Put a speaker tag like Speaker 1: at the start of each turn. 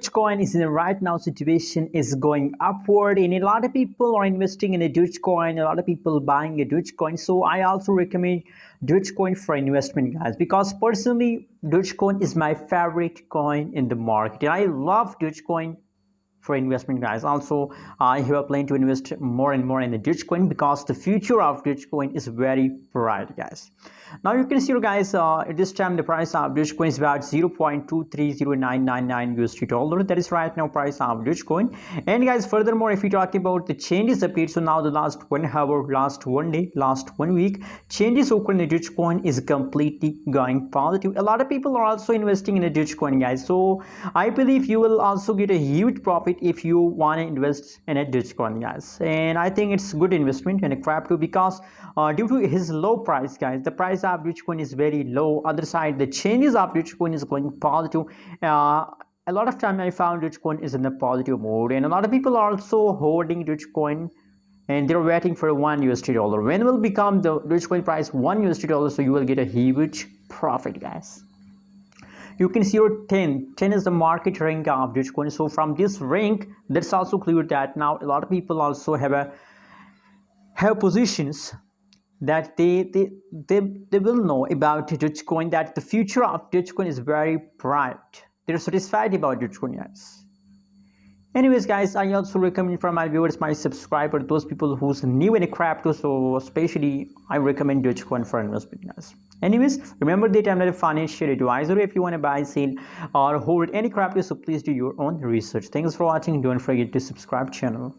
Speaker 1: Dogecoin is in the right now situation is going upward, and a lot of people are investing in a Dogecoin. A lot of people buying a Dogecoin. So I also recommend Dogecoin for investment, guys, because personally, Dogecoin is my favorite coin in the market. I love Dogecoin for investment, guys. Also, I have a plan to invest more and more in the Dogecoin because the future of Dogecoin is very bright, guys. Now you can see, guys, at this time the price of Dogecoin is about 0.230999 USD dollar. That is right now price of Dogecoin. And guys, furthermore, if we talk about the changes update, so now the last 1 hour, last 1 day, last 1 week, changes occurring in the Dogecoin is completely going positive. A lot of people are also investing in a Dogecoin, guys. So I believe you will also get a huge profit if you want to invest in a Dogecoin, guys. And I think it's good investment in a crypto because due to his low price, guys, the price of Dogecoin is very low. Other side, the changes of Dogecoin is going positive. A lot of time I found Dogecoin is in a positive mode, and a lot of people are also holding Dogecoin and they're waiting for $1 dollar. When will become the Dogecoin price $1 dollar, so you will get a huge profit, guys. You can see your 10 is the market rank of Dogecoin. So from this rank, that's also clear that now a lot of people also have positions that they will know about Dogecoin, that the future of Dogecoin is very bright. They're satisfied about Dogecoin, guys. Anyways, guys, I also recommend for my viewers, my subscribers, those people who's new in a crypto, so especially I recommend Dogecoin for investment, guys. Anyways, remember that I'm not a financial advisor. If you want to buy, sell, or hold any crypto, so please do your own research. Thanks for watching. Don't forget to subscribe channel.